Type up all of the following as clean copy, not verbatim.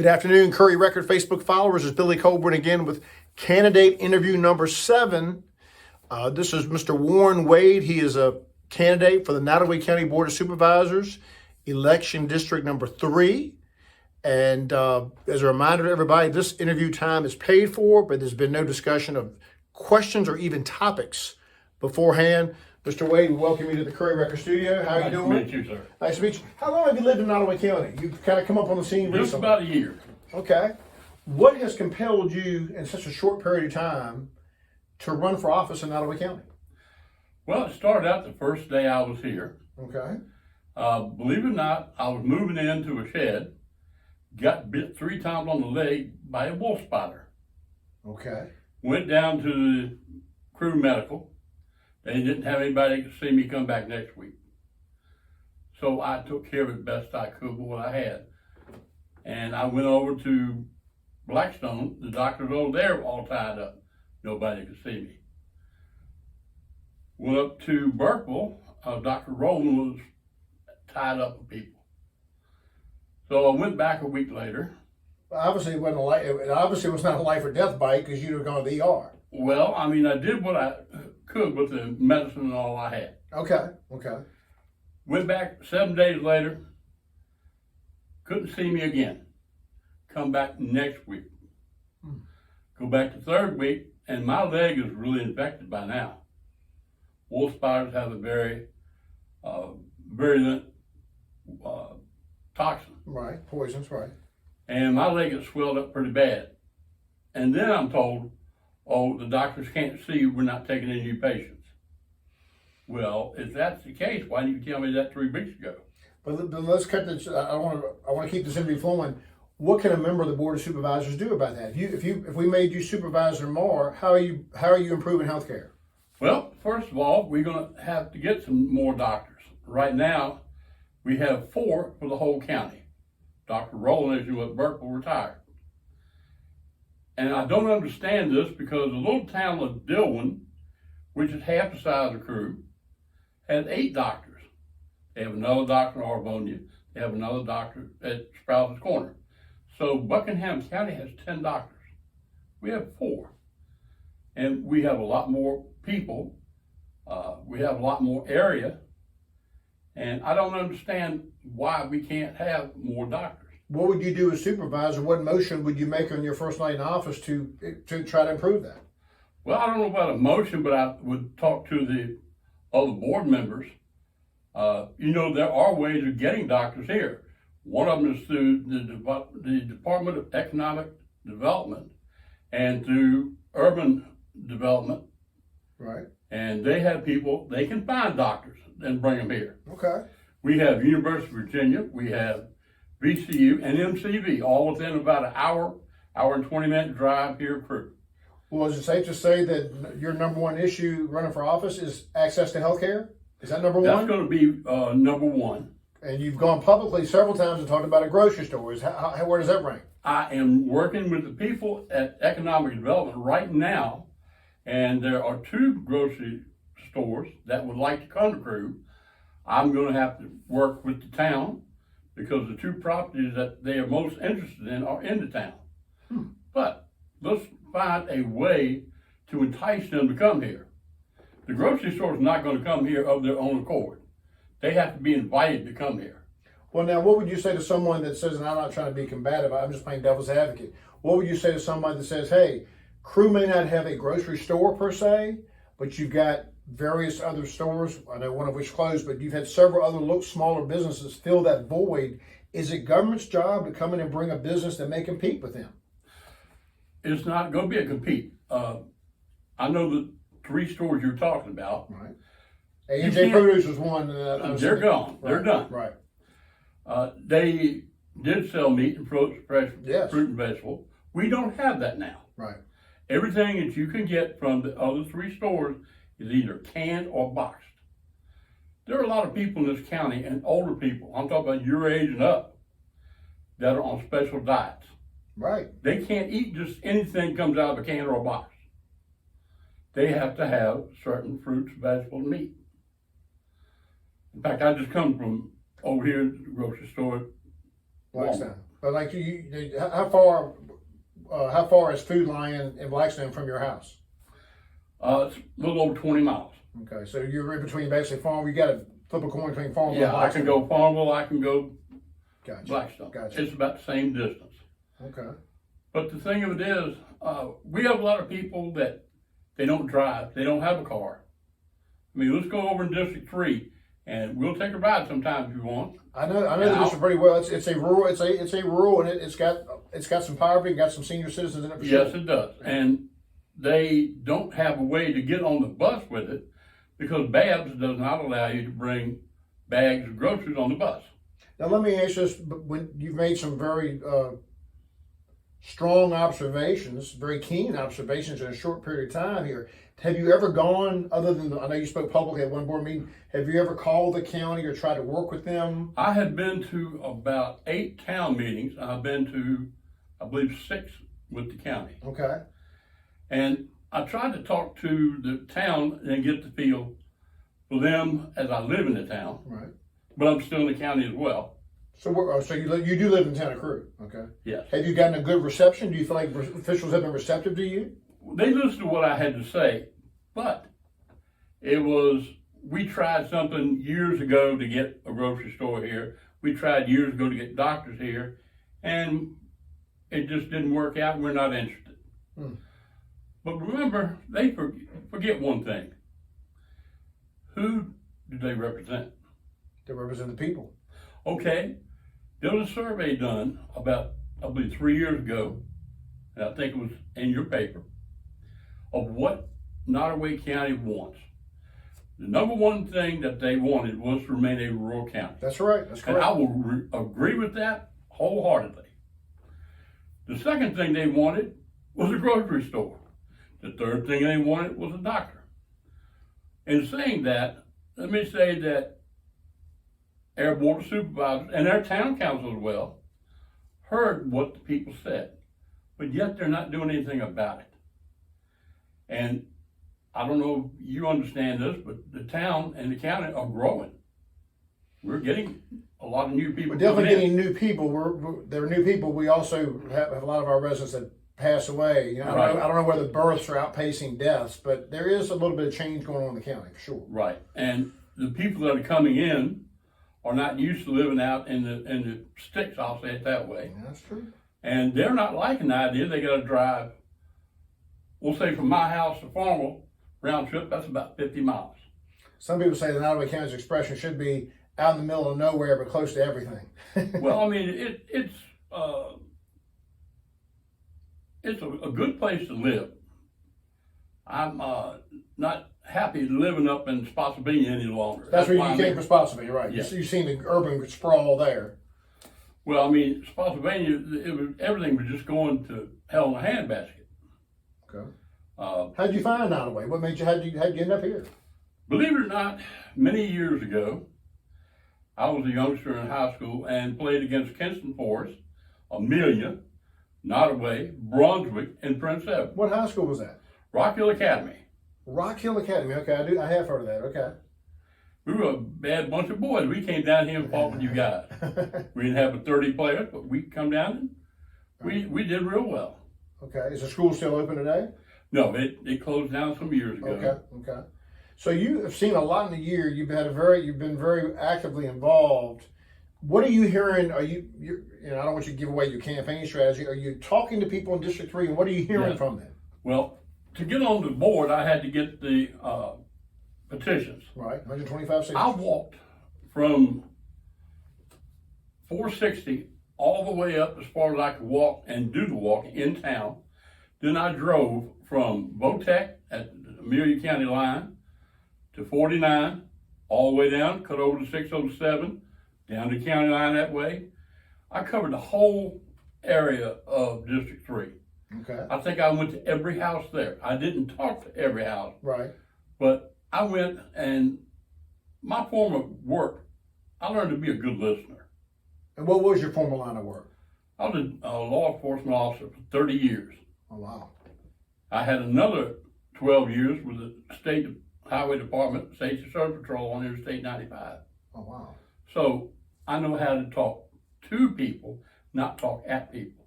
Good afternoon, Courier-Record Facebook followers. It's Billy Colburn again with candidate interview number 7. This is Mr. Warren Wade. He is a candidate for the Nottoway County Board of Supervisors, election district number 3. And as a reminder to everybody, this interview time is paid for, but there's been no discussion of questions or even topics beforehand. Mr. Wade, we welcome you to the Courier-Record studio. How are you doing? Nice to meet you, sir. Nice to meet you. How long have you lived in Nottoway County? You've kind of come up on the scene recently. Just about a year. Okay. What has compelled you in such a short period of time to run for office in Nottoway County? Well, it started out the first day I was here. Okay. Believe it or not, I was moving into a shed, got bit 3 times on the leg by a wolf spider. Okay. Went down to the crew medical. They didn't have anybody that could see me come back next week. So I took care of it best I could with what I had. And I went over to Blackstone. The doctors over there were all tied up. Nobody could see me. Went up to Burkeville. Dr. Rowland was tied up with people. So I went back a week later. Obviously, it wasn't it was not a life or death bite because you'd have gone to the ER. Well, I mean, I did what I could with the medicine and all I had. Okay. Okay. Went back 7 days later. Couldn't see me again. Come back next week. Go back the 3rd week, and my leg is really infected by now. Wolf spiders have a very virulent toxin. Right. Poisons. Right. And my leg is swelled up pretty bad. And then I'm told, oh, the doctors can't see you, we're not taking any new patients. Well, if that's the case, why didn't you tell me that 3 weeks ago? But let's cut this. I want to keep this interview flowing. What can a member of the Board of Supervisors do about that? If we made you supervisor more, how are you improving healthcare? Well, first of all, we're going to have to get some more doctors. Right now, we have 4 for the whole county. Dr. Rowland, as you know, at Burkeville, retired. And I don't understand this because the little town of Dillon, which is half the size of Crew, has 8 doctors. They have another doctor in Arvonia. They have another doctor at Sprouts Corner. So Buckingham County has 10 doctors. We have 4. And we have a lot more people. We have a lot more area. And I don't understand why we can't have more doctors. What would you do as supervisor? What motion would you make on your first night in office to try to improve that? Well, I don't know about a motion, but I would talk to the other board members. There are ways of getting doctors here. One of them is through the Department of Economic Development and through Urban Development. Right. And they have people, they can find doctors and bring them here. Okay. We have University of Virginia, we have VCU and MCV, all within about an hour and 20-minute drive here at Crew. Well, is it safe to say that your number one issue running for office is access to health care? Is that number one? That's going to be number 1. And you've gone publicly several times and talked about a grocery store. Where does that rank? I am working with the people at Economic Development right now, and there are 2 grocery stores that would like to come to Crew. I'm going to have to work with the town because the 2 properties that they are most interested in are in the town. But let's find a way to entice them to come here. The grocery store is not going to come here of their own accord. They have to be invited to come here. Well, now, what would you say to someone that says, and I'm not trying to be combative, I'm just playing devil's advocate. What would you say to somebody that says, hey, Crew may not have a grocery store per se, but you've got various other stores, I know one of which closed, but you've had several other smaller businesses fill that void. Is it government's job to come in and bring a business that may compete with them? It's not going to be a compete. I know the 3 stores you're talking about. Right. A&J Produce was one. They're gone. Right. They're done. Right. They did sell meat and fruit and vegetable. We don't have that now. Right. Everything that you can get from the other 3 stores is either canned or boxed. There are a lot of people in this county, and older people, I'm talking about your age and up, that are on special diets. Right. They can't eat just anything comes out of a can or a box. They have to have certain fruits, vegetables, and meat. In fact, I just come from over here at the grocery store. Blackstone. But like how far is Food Lion in Blackstone from your house? It's a little over 20 miles. Okay, so you're in between basically farm. You got to flip a coin between Farmville and Yeah, I Blackstone. can go Farmville, I can go Gotcha. Blackstone. Gotcha. It's about the same distance. Okay. But the thing of it is, we have a lot of people that they don't drive, they don't have a car. I mean, let's go over in District 3, and we'll take a ride sometime if you want. I know the district pretty well. It's a rural, and it's got some poverty, got some senior citizens in it for sure. Yes, it does. And they don't have a way to get on the bus with it because Babs does not allow you to bring bags of groceries on the bus. Now let me ask you this: when you've made some very strong observations, very keen observations in a short period of time here. Have you ever gone, other than, I know you spoke publicly at one board meeting, have you ever called the county or tried to work with them? I have been to about 8 town meetings. I've been to, I believe, 6 with the county. Okay. And I tried to talk to the town and get the feel for them as I live in the town. Right. But I'm still in the county as well. So you do live in town of Crew, okay? Yes. Have you gotten a good reception? Do you feel like officials have been receptive to you? They listened to what I had to say, but we tried something years ago to get a grocery store here. We tried years ago to get doctors here, and it just didn't work out. We're not interested. But remember, they forget one thing. Who do they represent? They represent the people. Okay, there was a survey done about, I believe, 3 years ago, and I think it was in your paper, of what Nottoway County wants. The number one thing that they wanted was to remain a rural county. That's right. That's correct. And I will agree with that wholeheartedly. The second thing they wanted was a grocery store. The third thing they wanted was a doctor. In saying that, let me say that our board of supervisors and our town council as well heard what the people said, but yet they're not doing anything about it. And I don't know if you understand this, but the town and the county are growing. We're getting a lot of new people. We're definitely getting new people. There are new people. We also have a lot of our residents that pass away. You know, Right. I don't know whether births are outpacing deaths, but there is a little bit of change going on in the county, for sure. Right. And the people that are coming in are not used to living out in the sticks, I'll say it that way. Yeah, that's true. And they're not liking the idea they got to drive, we'll say from my house to Farmville, round trip, that's about 50 miles. Some people say the Nottoway County's expression should be out in the middle of nowhere, but close to everything. Well, I mean, it's a good place to live. I'm not happy living up in Spotsylvania any longer. That's where why you came from, Spotsylvania, right? Yeah. You've seen the urban sprawl there. Well, I mean, Spotsylvania, everything was just going to hell in a handbasket. Okay. How'd you find Nottoway? What made you? How'd you end up here? Believe it or not, many years ago, I was a youngster in high school and played against Kinston Forest, Amelia, Nottoway, Brunswick, and Prince Edward. What high school was that? Rock Hill Academy. Rock Hill Academy. Okay, I have heard of that. Okay. We were a bad bunch of boys. We came down here and fought with you guys. We didn't have 30 players, but we come down and we did real well. Okay. Is the school still open today? No, it closed down some years ago. Okay. So you have seen a lot in a year. You've been very actively involved. What are you hearing? I don't want you to give away your campaign strategy. Are you talking to people in District 3, and what are you hearing from them? Well, to get on the board, I had to get the petitions. Right, 125 cities. I walked from 460 all the way up as far as I could walk and do the walk in town. Then I drove from Votech at the Amelia County line to 49, all the way down, cut over to 607, down the county line that way. I covered the whole area of District 3. Okay. I think I went to every house there. I didn't talk to every house. Right. But I went, and my form of work, I learned to be a good listener. And what was your former line of work? I was a law enforcement officer for 30 years. Oh, wow. I had another 12 years with the State Highway Department, Safety Service Patrol on Interstate 95. Oh, wow. So I know how to talk to people, not talk at people.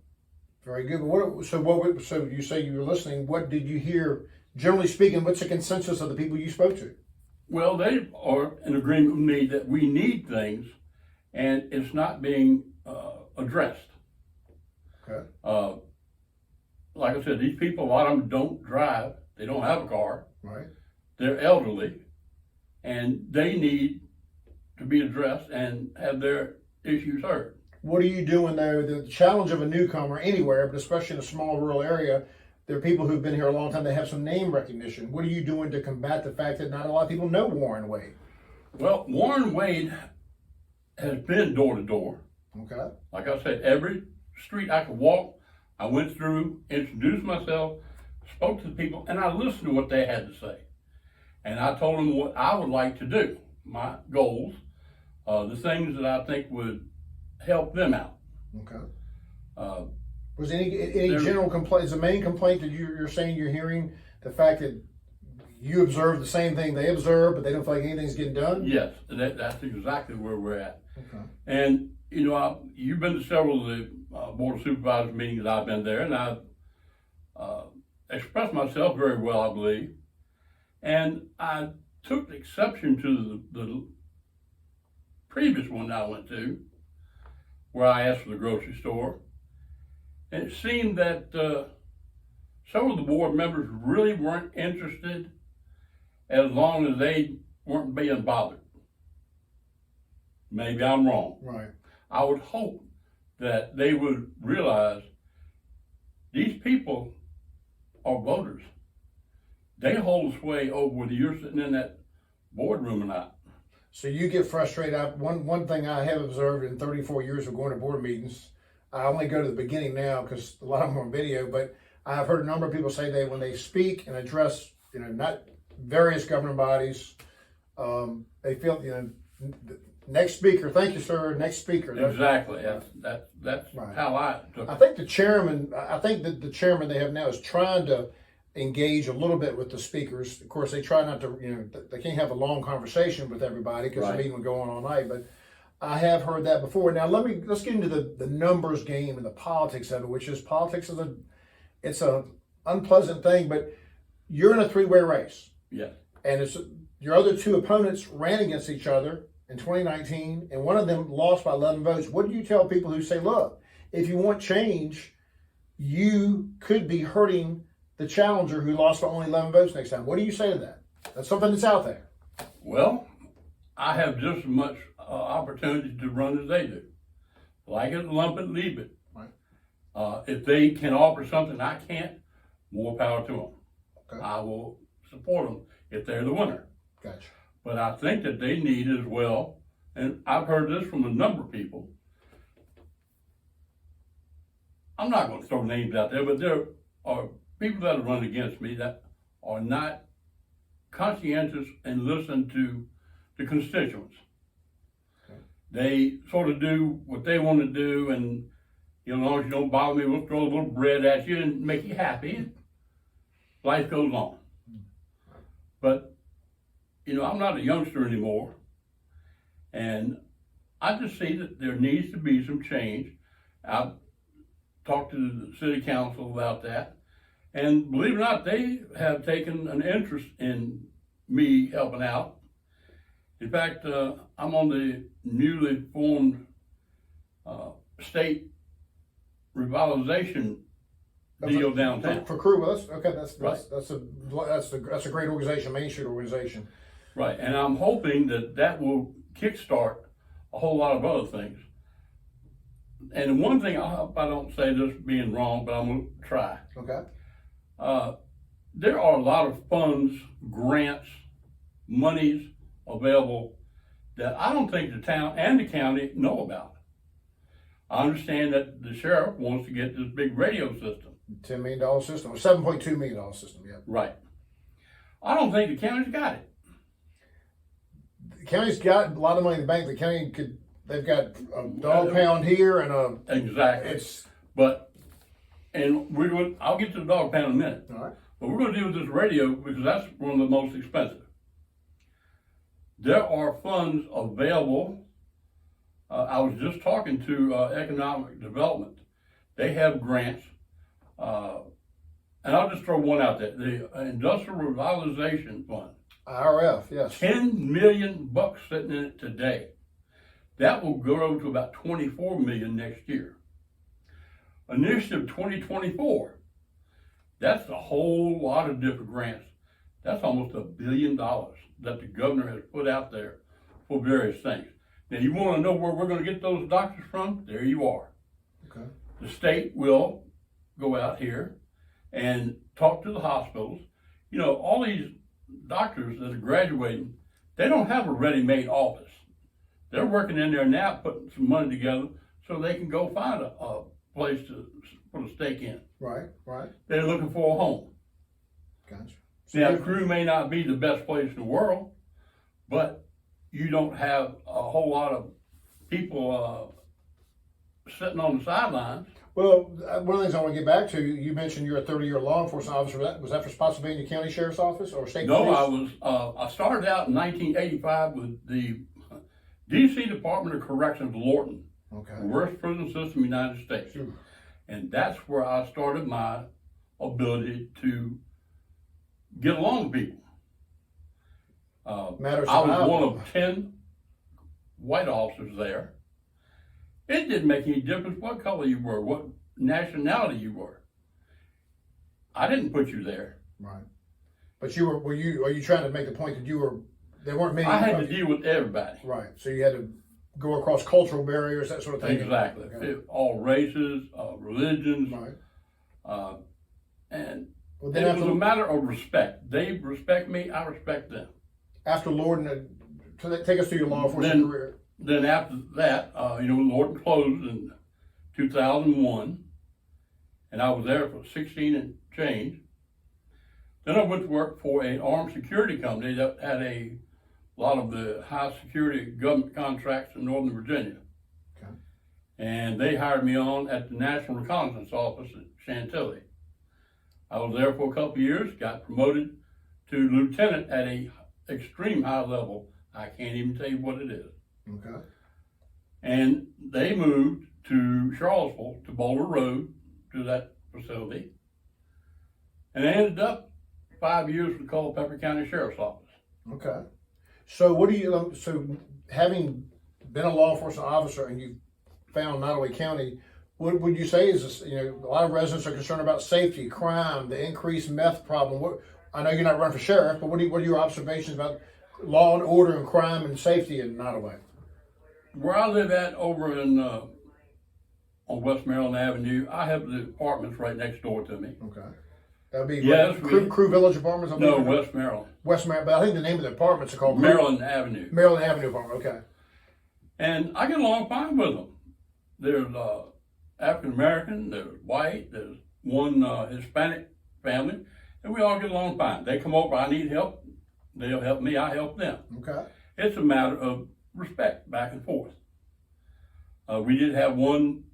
Very good. So you say you were listening. What did you hear? Generally speaking, what's the consensus of the people you spoke to? Well, they are in agreement with me that we need things, and it's not being addressed. Okay. Like I said, these people, a lot of them don't drive. They don't have a car. Right. They're elderly, and they need to be addressed and have their issues heard. What are you doing though? The challenge of a newcomer anywhere, but especially in a small rural area, there are people who've been here a long time. They have some name recognition. What are you doing to combat the fact that not a lot of people know Warren Wade? Well, Warren Wade has been door to door. Okay. Like I said, every street I could walk, I went through, introduced myself, spoke to the people, and I listened to what they had to say. And I told them what I would like to do, my goals, the things that I think would help them out. Okay. Was any general complaint? Is the main complaint that you're saying you're hearing the fact that you observe the same thing they observe, but they don't feel like anything's getting done? Yes, that's exactly where we're at. Okay. And you know, you've been to several of the Board of Supervisors meetings. I've been there, and I've expressed myself very well, I believe. And I took exception to the previous one I went to, where I asked for the grocery store. And it seemed that some of the board members really weren't interested as long as they weren't being bothered. Maybe I'm wrong. Right. I would hope that they would realize these people are voters. They hold sway over whether you're sitting in that boardroom or not. So you get frustrated. One thing I have observed in 34 years of going to board meetings, I only go to the beginning now because a lot of them are on video, but I've heard a number of people say that when they speak and address, not various governing bodies, they feel, next speaker, thank you, sir, next speaker. Exactly. That's right. how I took it. I think that the chairman they have now is trying to engage a little bit with the speakers. Of course, they try not to, they can't have a long conversation with everybody because the meeting would go on all night, but I have heard that before. Now let's get into the numbers game and the politics of it, which is politics is it's a unpleasant thing, but you're in a three-way race. Yes. And it's your other two opponents ran against each other in 2019, and one of them lost by 11 votes. What do you tell people who say, look, if you want change, you could be hurting the challenger who lost by only 11 votes next time? What do you say to that? That's something that's out there. Well, I have just as much opportunity to run as they do. Like it, lump it, leave it. Right. If they can offer something I can't, more power to them. Okay. I will support them if they're the winner. Gotcha. But I think that they need as well, and I've heard this from a number of people. I'm not going to throw names out there, but there are people that have run against me that are not conscientious and listen to the constituents. Okay. They sort of do what they want to do, and as long as you don't bother me, we'll throw a little bread at you and make you happy. Life goes on. But I'm not a youngster anymore, and I just see that there needs to be some change. I've talked to the city council about that, and believe it or not, they have taken an interest in me helping out. In fact, I'm on the newly formed state revitalization deal downtown. For crew, that's Right. that's a great organization, Main Street organization. Right, and I'm hoping that will kickstart a whole lot of other things. And one thing, I hope I don't say this being wrong, but I'm going to try. Okay. There are a lot of funds, grants, monies available that I don't think the town and the county know about. I understand that the sheriff wants to get this big radio system. $10 million system, or $7.2 million system, yeah. Right. I don't think the county's got it. The county's got a lot of money in the bank. The county they've got a dog pound here and a... Exactly. I'll get to the dog pound in a minute. All right. But we're going to deal with this radio because that's one of the most expensive. There are funds available I was just talking to Economic Development. They have grants, and I'll just throw one out there: the Industrial Revitalization Fund. IRF, yes. $10 million sitting in it today. That will grow to about $24 million next year. Initiative 2024. That's a whole lot of different grants. That's almost $1 billion that the governor has put out there for various things. Now, you want to know where we're going to get those doctors from? There you are. Okay. The state will go out here and talk to the hospitals. You know, all these doctors that are graduating, they don't have a ready-made office. They're working in there now, putting some money together so they can go find a place to put a stake in. Right, right. They're looking for a home. Gotcha. Now, Crew may not be the best place in the world, but you don't have a whole lot of people sitting on the sidelines. Well, one of the things I want to get back to, you mentioned you're a 30-year law enforcement officer. Was that for Spotsylvania County Sheriff's Office or state police? No, I started out in 1985 with the D.C. Department of Corrections, Lorton. Okay. The worst prison system in the United States. Sure. And that's where I started my ability to get along with people. I was one of 10 white officers there. It didn't make any difference what color you were, what nationality you were. I didn't put you there. Right. But are you trying to make the point that there weren't many? I had to deal with everybody. Right. So you had to go across cultural barriers, that sort of thing. Exactly. Okay. All races, religions. Right. And Well, it was a matter of respect. They respect me, I respect them. After Lorton, take us through your law enforcement career. Then after that, Lorton closed in 2001, and I was there for 16 and change. Then I went to work for an armed security company that had a lot of the high security government contracts in Northern Virginia. Okay. And they hired me on at the National Reconnaissance Office at Chantilly. I was there for a couple of years, got promoted to lieutenant at a extreme high level. I can't even tell you what it is. Okay. And they moved to Charlottesville, to Boulder Road, to that facility. And I ended up 5 years with Culpeper County Sheriff's Office. Okay. So so having been a law enforcement officer and you found Nottoway County, what would you say is, a lot of residents are concerned about safety, crime, the increased meth problem. I know you're not running for sheriff, but what are your observations about law and order and crime and safety in Nottoway? Where I live at over in on West Maryland Avenue, I have the apartments right next door to me. Okay. That would be Crew Village Apartments? No, West Maryland. West Maryland, but I think the name of the apartments are called Maryland Avenue. Maryland Avenue Apartment, okay. And I get along fine with them. There's African American, there's white, there's one Hispanic family, and we all get along fine. They come over, I need help, they'll help me, I help them. Okay. It's a matter of respect back and forth. We did have one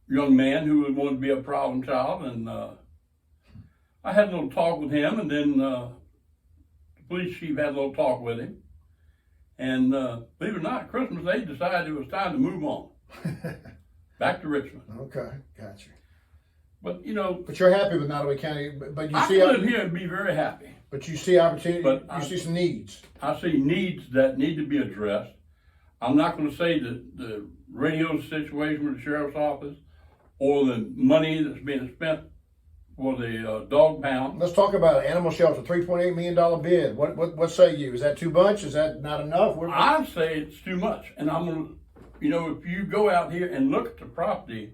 young man who wanted to be a problem child, and I had a little talk with him, and then the police chief had a little talk with him. And believe it or not, Christmas, they decided it was time to move on. Back to Richmond. Okay, gotcha. But But you're happy with Nottoway County, but you I see... can live here and be very happy. But you see opportunity, But you see some needs. I see needs that need to be addressed. I'm not going to say that the radio situation with the sheriff's office or the money that's being spent for the dog pound. Let's talk about it. Animal shelter, $3.8 million bid. What say you? Is that too much? Is that not enough? I say it's too much. And I'm going to, if you go out here and look at the property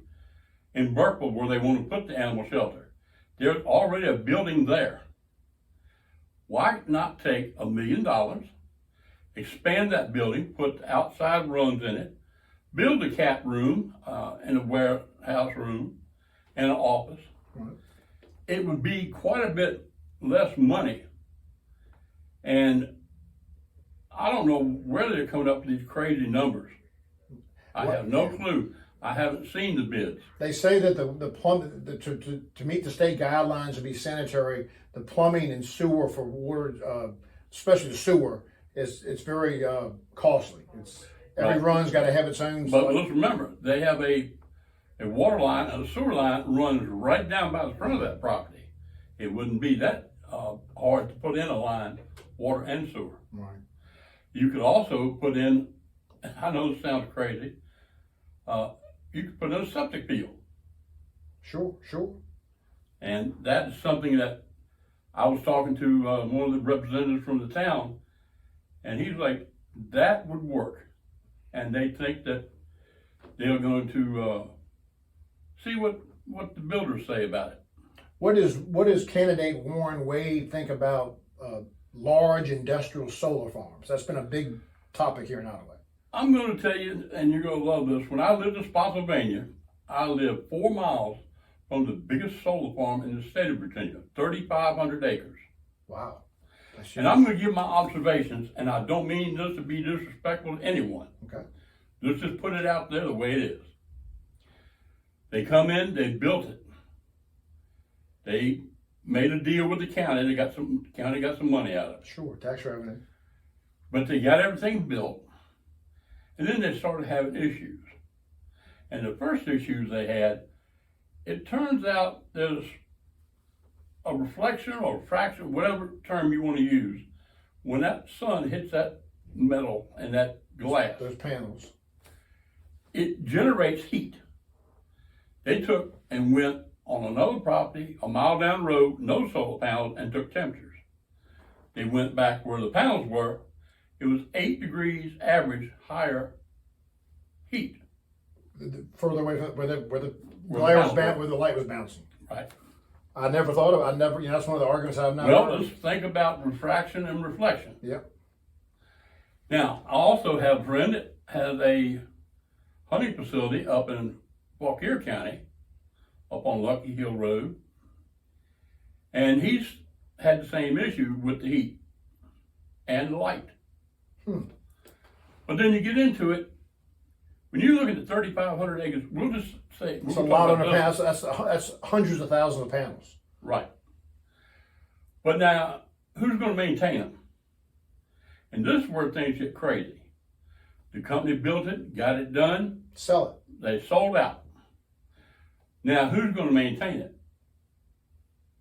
in Burkeville where they want to put the animal shelter, there's already a building there. Why not take $1 million, expand that building, put outside runs in it, build a cat room and a warehouse room and an office? Right. It would be quite a bit less money. And I don't know where they're coming up with these crazy numbers. I have no clue. I haven't seen the bids. They say that to meet the state guidelines to be sanitary, the plumbing and sewer for water, especially the sewer, it's very costly. Every Right. run's got to have its own. But let's remember, they have a water line and a sewer line runs right down by the front of that property. It wouldn't be that hard to put in a line, water and sewer. Right. You could also put in, I know this sounds crazy, you could put in a septic field. Sure. And that's something that I was talking to one of the representatives from the town, and he's like, that would work. And they think that they're going to see what the builders say about it. What does candidate Warren Wade think about large industrial solar farms? That's been a big topic here in Nottoway. I'm going to tell you, and you're going to love this. When I lived in Spotsylvania, I lived 4 miles from the biggest solar farm in the state of Virginia, 3,500 acres. Wow. And I'm going to give my observations, and I don't mean this to be disrespectful to anyone. Okay. Let's just put it out there the way it is. They come in, they built it. They made a deal with the county. County got some money out of it. Sure, tax revenue. But they got everything built. And then they started having issues. And the first issues they had, it turns out there's a reflection or refraction, whatever term you want to use, when that sun hits that metal and that glass, Those panels. it generates heat. They took and went on another property a mile down the road, no solar panels, and took temperatures. They went back where the panels were. It was 8 degrees average higher heat. Further away from where the where the light was bouncing. Right. I never thought of. That's one of the arguments I've never. Well, let's think about refraction and reflection. Yep. Now, I also have a friend that has a hunting facility up in Fauquier County, up on Lucky Hill Road, and he's had the same issue with the heat and the light. But then you get into it. When you look at the 3,500 acres, we'll just say It's a lot on the panels. That's hundreds of thousands of panels. Right. But now, who's going to maintain them? And this is where things get crazy. The company built it, got it done. Sell it. They sold out. Now, who's going to maintain it?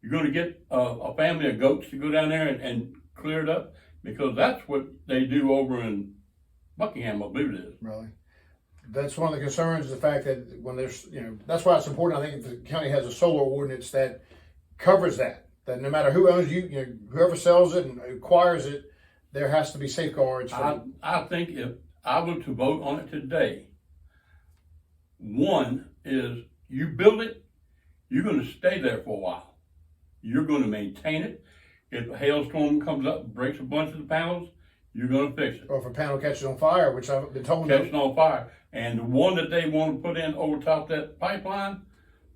You're going to get a family of goats to go down there and clear it up? Because that's what they do over in Buckingham, I believe it is. Really. That's one of the concerns, the fact that when there's, that's why it's important. I think the county has a solar ordinance that covers that no matter who owns whoever sells it and acquires it, there has to be safeguards. I think if I were to vote on it today, one is you build it, you're going to stay there for a while. You're going to maintain it. If a hailstorm comes up and breaks a bunch of the panels, you're going to fix it. Or if a panel catches on fire, which I've been told. Catching on fire. And the one that they want to put in over top that pipeline,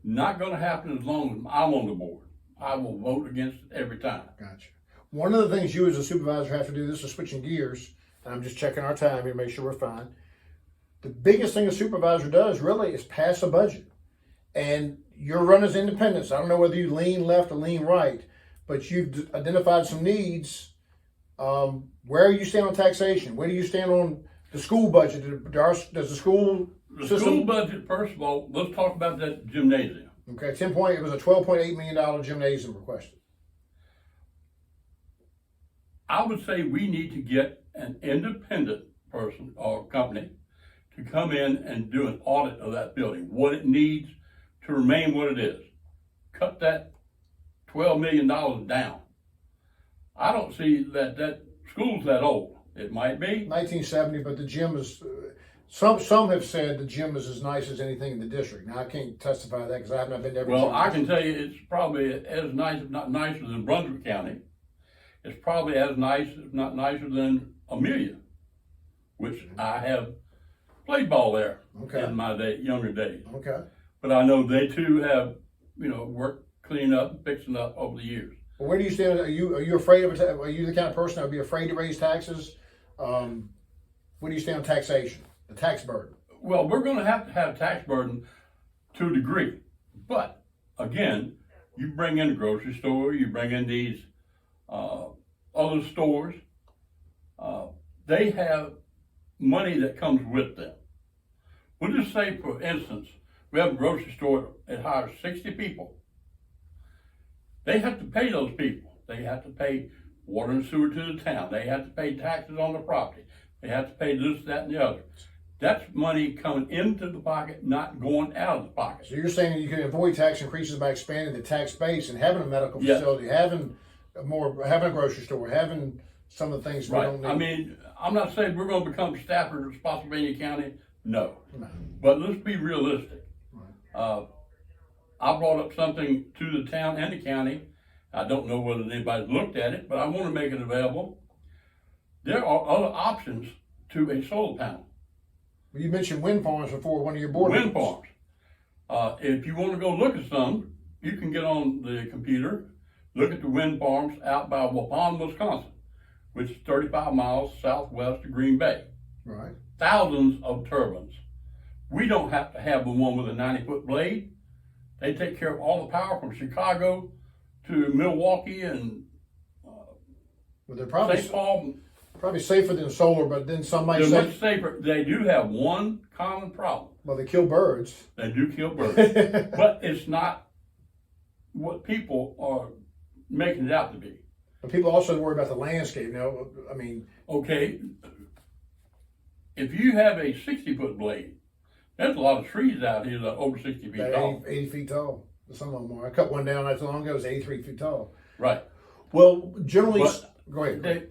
not going to happen as long as I'm on the board. I will vote against it every time. Gotcha. One of the things you as a supervisor have to do, this is switching gears, and I'm just checking our time here to make sure we're fine. The biggest thing a supervisor does really is pass a budget. And your run as independents. I don't know whether you lean left or lean right, but you've identified some needs. Where do you stand on taxation? Where do you stand on the school budget? Does the school system? School budget, first of all, let's talk about that gymnasium. Okay, it was a $12.8 million gymnasium requested. I would say we need to get an independent person or company to come in and do an audit of that building, what it needs to remain what it is. Cut that $12 million down. I don't see that school's that old. It might be. 1970, but the gym is, some have said the gym is as nice as anything in the district. Now, I can't testify to that because I have not been to every Well, gym. I can tell you it's probably as nice, if not nicer than Brunswick County. It's probably as nice, if not nicer than Amelia, which I have played ball there in my younger days. Okay. But I know they too have, worked cleaning up and fixing up over the years. Well, where do you stand? Are you afraid of it? Are you the kind of person that would be afraid to raise taxes? Where do you stand on taxation, the tax burden? Well, we're going to have tax burden to a degree. But again, you bring in the grocery store, you bring in these other stores, they have money that comes with them. We'll just say, for instance, we have a grocery store that hires 60 people. They have to pay those people. They have to pay water and sewer to the town. They have to pay taxes on the property. They have to pay this, that, and the other. That's money coming into the pocket, not going out of the pocket. So you're saying that you can avoid tax increases by expanding the tax base and having a medical facility, having a grocery store, having some of the things we don't need. I mean, I'm not saying we're going to become staffers of Spotsylvania County. No. But let's be realistic. I brought up something to the town and the county. I don't know whether anybody's looked at it, but I want to make it available. There are other options to a solar panel. You mentioned wind farms before, one of your board Wind members. farms. If you want to go look at some, you can get on the computer, look at the wind farms out by Waupun, Wisconsin, which is 35 miles southwest of Green Bay. Right. Thousands of turbines. We don't have to have the one with a 90-foot blade. They take care of all the power from Chicago to Milwaukee and Well, they're probably St. Paul. probably safer than solar, but then some might They're say, much safer. They do have one common problem. well, they kill birds. They do kill birds. But it's not what people are making it out to be. But people also worry about the landscape. Now, I mean, Okay, if you have a 60-foot blade, there's a lot of trees out here that are over 60 feet about tall. 80 feet tall. Some of them are. I cut one down not too long ago. It was 83 feet tall. Right. Well, generally, But go ahead.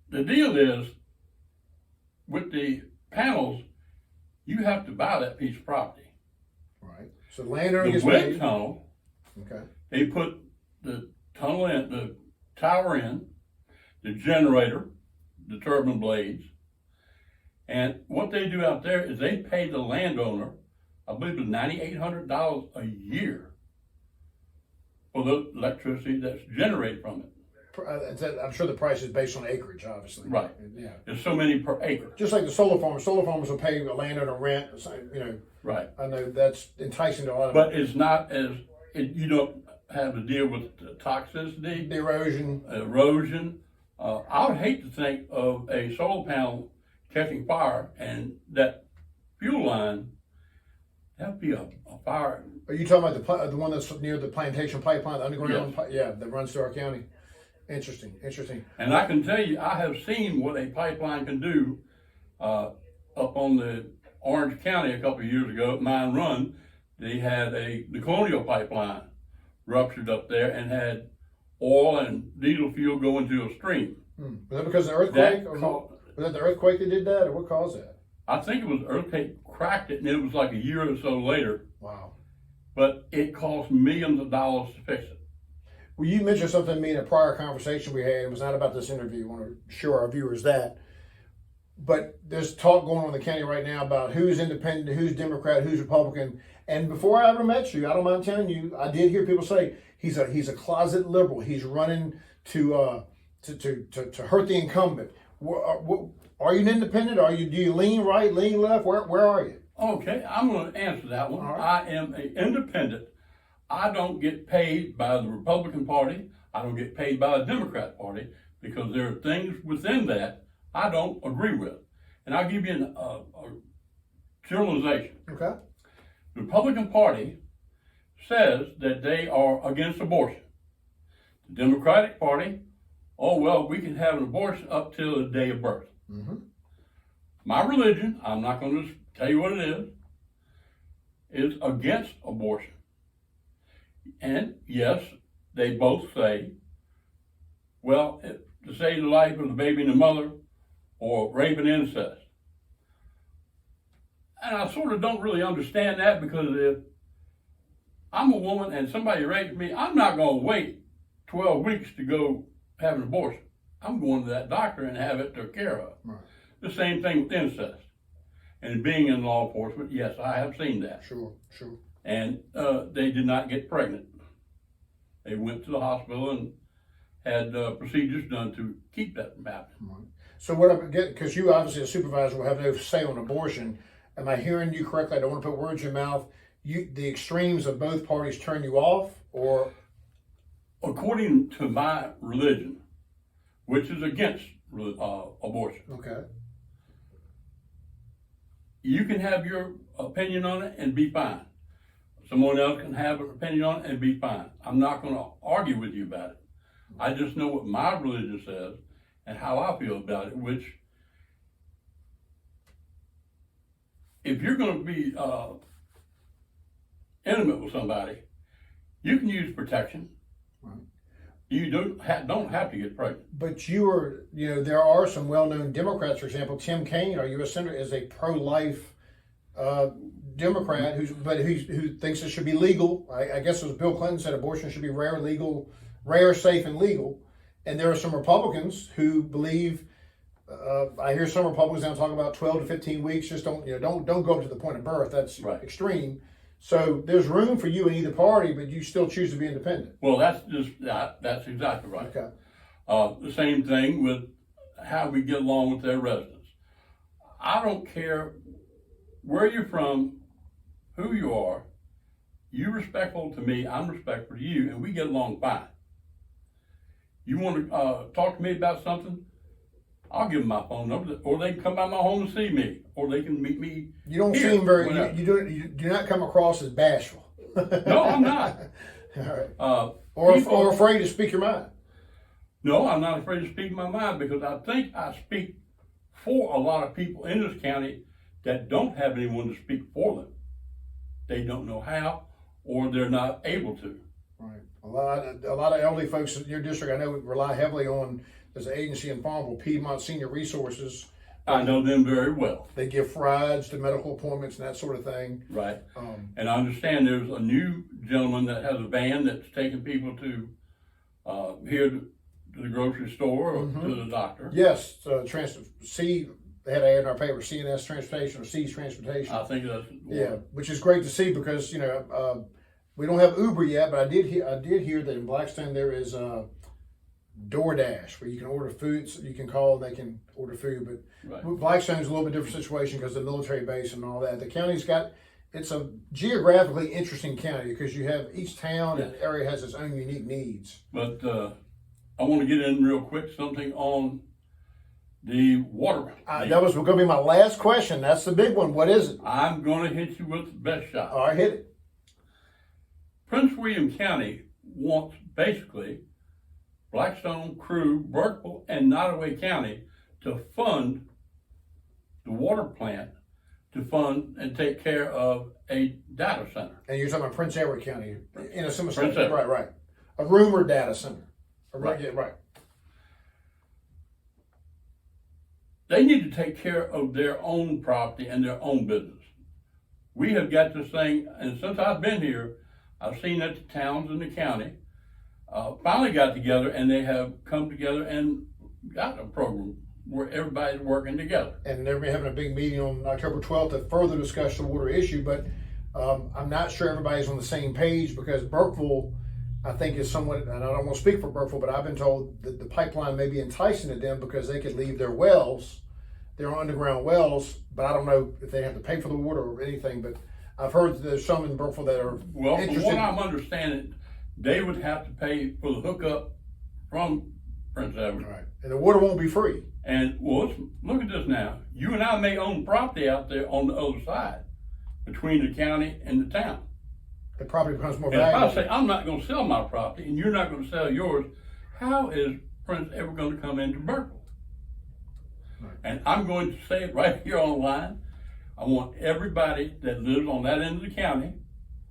The deal is, with the panels, you have to buy that piece of property. Right. So the landowner The gets wind paid. tunnel, Okay. they put the tunnel in, the tower in, the generator, the turbine blades, and what they do out there is they pay the landowner, I believe it's $9,800 a year for the electricity that's generated from it. I'm sure the price is based on acreage, obviously. Right. Yeah. There's so many per acre. Just like the solar farms. Solar farms will pay a landowner rent. Right. I know that's enticing to a lot of But it's not as, you don't have to deal with the toxicity, the erosion. erosion. I would hate to think of a solar panel catching fire and that fuel line, that'd be a fire. Are you talking about the one that's near the plantation pipeline, the underground? Yes. Yeah, that runs through our county. Interesting. And I can tell you, I have seen what a pipeline can do up on the Orange County a couple of years ago at Mine Run. They had the Colonial Pipeline ruptured up there and had oil and diesel fuel go into a stream. Was that because of the earthquake? Was that the earthquake that did that, or what caused that? I think it was earthquake cracked it, and it was like a year or so later. Wow. But it cost millions of dollars to fix it. Well, you mentioned something to me in a prior conversation we had. It was not about this interview. I want to show our viewers that. But there's talk going on in the county right now about who's independent, who's Democrat, who's Republican. And before I ever met you, I don't mind telling you, I did hear people say he's a closet liberal. He's running to hurt the incumbent. Are you an independent? Do you lean right, lean left? Where are you? Okay, I'm going to answer that one. All I right. am an independent. I don't get paid by the Republican Party. I don't get paid by the Democrat Party because there are things within that I don't agree with. And I'll give you a generalization. Okay. The Republican Party says that they are against abortion. The Democratic Party, oh, well, we can have an abortion up till the day of birth. Mm-hmm. My religion, I'm not going to tell you what it is against abortion. And yes, they both say, well, to save the life of the baby and the mother, or rape and incest. And I sort of don't really understand that, because if I'm a woman and somebody rapes me, I'm not going to wait 12 weeks to go have an abortion. I'm going to that doctor and have it took care of. Right. The same thing with incest. And being in law enforcement, yes, I have seen that. Sure. And they did not get pregnant. They went to the hospital and had procedures done to keep that from happening. Right. So what I'm getting, because you obviously a supervisor will have no say on abortion. Am I hearing you correctly? I don't want to put words in your mouth. The extremes of both parties turn you off, or? According to my religion, which is against abortion, Okay. you can have your opinion on it and be fine. Someone else can have an opinion on it and be fine. I'm not going to argue with you about it. I just know what my religion says and how I feel about it, which if you're going to be intimate with somebody, you can use protection. Right. You don't have to get pregnant. But there are some well-known Democrats, for example, Tim Kaine, our U.S. Senator, is a pro-life Democrat who thinks it should be legal. I guess it was Bill Clinton said abortion should be rare, safe, and legal. And there are some Republicans who believe. I hear some Republicans now talk about 12 to 15 weeks. Just don't go up to the point of birth. That's right. Extreme. So there's room for you in either party, but you still choose to be independent. Well, that's exactly right. Okay. The same thing with how we get along with their residents. I don't care where you're from, who you are. You're respectful to me, I'm respectful to you, and we get along fine. You want to talk to me about something? I'll give them my phone number, or they can come by my home and see me, or they can meet me. You don't here, seem you do not come across as bashful. No, I'm not. All right. Or afraid to speak your mind. No, I'm not afraid to speak my mind because I think I speak for a lot of people in this county that don't have anyone to speak for them. They don't know how, or they're not able to. Right. A lot of elderly folks in your district, I know, rely heavily on. There's an agency in Farmville, Piedmont Senior Resources. I know them very well. They give rides to medical appointments and that sort of thing. Right. And I understand there's a new gentleman that has a van that's taking people to here to the grocery store or to the doctor. Yes, C. They had an ad in our paper, CNS Transportation or C's Transportation. I think that's which is great to see because we don't have Uber yet, but I did hear that in Blackstone there is DoorDash, where you can order food, so you can call and they can order food. But right. Blackstone's a little bit different situation because of the military base and all that. The county's it's a geographically interesting county because you have each town and area has its own unique needs. But I want to get in real quick something on the water. That was going to be my last question. That's the big one. What is it? I'm going to hit you with the best shot. All right, hit it. Prince William County wants basically Blackstone, Crew, Burkeville, and Nottoway County to fund the water plant, to fund and take care of a data center. And you're talking about Prince Edward County, in a similar Prince Edward. Right. A rumored data center. Right. Yeah, right. They need to take care of their own property and their own business. We have got this thing, and since I've been here, I've seen that the towns in the county finally got together, and they have come together and got a program where everybody's working together. And they're having a big meeting on October 12th to further discuss the water issue, but I'm not sure everybody's on the same page because Burkeville, I think, is somewhat, and I don't want to speak for Burkeville, but I've been told that the pipeline may be enticing to them because they could leave their wells, their underground wells, but I don't know if they have to pay for the water or anything, but I've heard that there's some in Burkeville that are Well, interested. from what I'm understanding, they would have to pay for the hookup from Prince Edward. Right. And the water won't be free. And well, look at this now. You and I may own property out there on the other side, between the county and the town. The property becomes more And valuable. if I say I'm not going to sell my property and you're not going to sell yours, how is Prince ever going to come into Burkeville? Right. And I'm going to say it right here online. I want everybody that lives on that end of the county,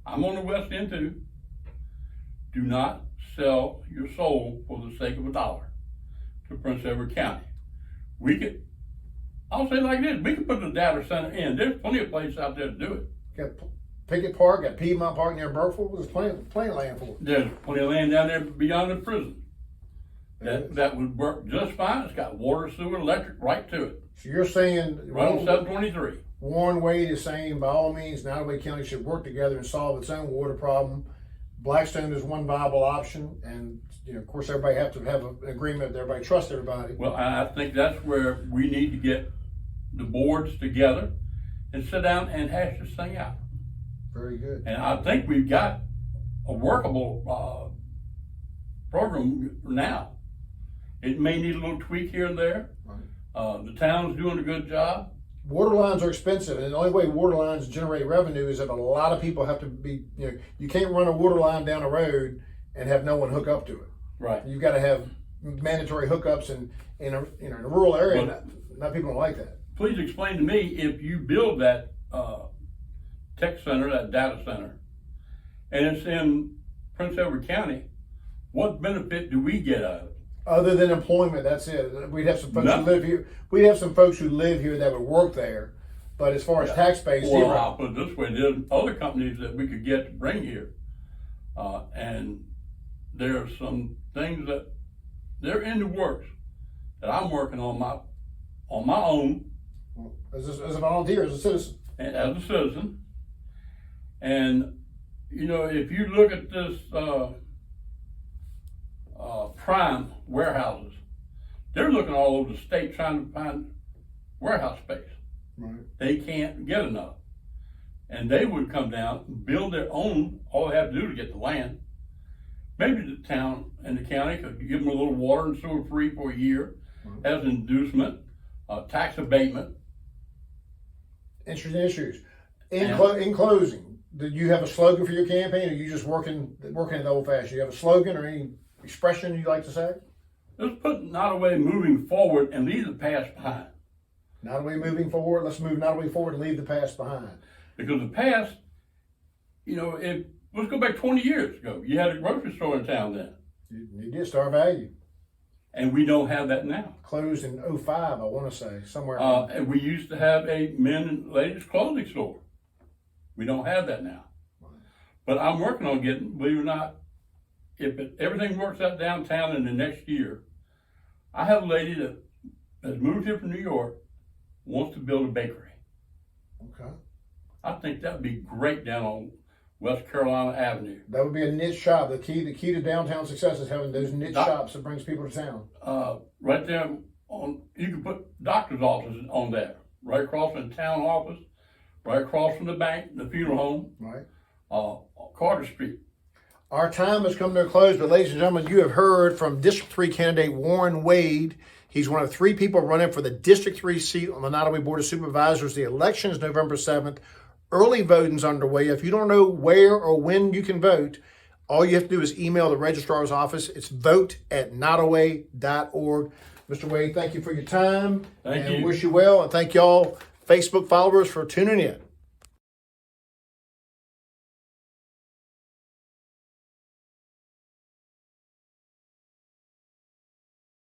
I'm on the west end too, do not sell your soul for the sake of $1 to Prince Edward County. I'll say it like this, we could put the data center in. There's plenty of places out there to do it. Got Pickett Park, got Piedmont Park near Burkeville. There's plenty of land for it. There's plenty of land down there beyond the prison. That would work just fine. It's got water, sewer, electric right to it. So you're saying Right on 723. Warren Wade is saying by all means Nottoway County should work together and solve its own water problem. Blackstone is one viable option, and of course everybody have to have an agreement that everybody trusts everybody. Well, I think that's where we need to get the boards together and sit down and hash this thing out. Very good. And I think we've got a workable program now. It may need a little tweak here and there. Right. The town's doing a good job. water lines are expensive, and the only way water lines generate revenue is if a lot of people have to be, you can't run a water line down a road and have no one hook up to it. Right. You've got to have mandatory hookups in a rural area. Not people don't like that. Please explain to me, if you build that tech center, that data center, and it's in Prince Edward County, what benefit do we get out of it? Other than employment, that's it. We'd have some folks Nothing. who live here. We'd have some folks who live here that would work there. But as far as tax base, Well, zero. I'll put it this way: there's other companies that we could get to bring here, and there's some things that they're in the works that I'm working on my own As a volunteer, as a citizen. and as a citizen. And if you look at this prime warehouses, they're looking all over the state trying to find warehouse space. Right. They can't get enough. And they would come down, build their own. All they have to do to get the land. Maybe the town and the county could give them a little water and sewer free for a year as an inducement, tax abatement. Interesting issues. In closing, do you have a slogan for your campaign, or are you just working it the old fashioned? You have a slogan or any expression you'd like to say? Let's put Nottoway moving forward and leave the past behind. Nottoway moving forward. Let's move Nottoway forward and leave the past behind. Because the past, let's go back 20 years ago. You had a grocery store in town then. You did Star Value. And we don't have that now. Closed in 2005, I want to say, somewhere. And we used to have a men and ladies clothing store. We don't have that now. But I'm working on getting, believe it or not, if everything works out downtown in the next year, I have a lady that has moved here from New York, wants to build a bakery. Okay. I think that would be great down on West Carolina Avenue. That would be a niche shop. The key to downtown success is having those niche shops that brings people to town. Right there you can put doctor's offices on there, right across from the town office, right across from the bank, the funeral home, Right. Carter Street. Our time has come to a close, but ladies and gentlemen, you have heard from District 3 candidate Warren Wade. He's one of 3 people running for the District 3 seat on the Nottoway Board of Supervisors. The election is November 7th. Early voting's underway. If you don't know where or when you can vote, all you have to do is email the registrar's office. It's vote@nottoway.org. Mr. Wade, thank you for your time. Thank you. Wish you well. And thank y'all, Facebook followers, for tuning in.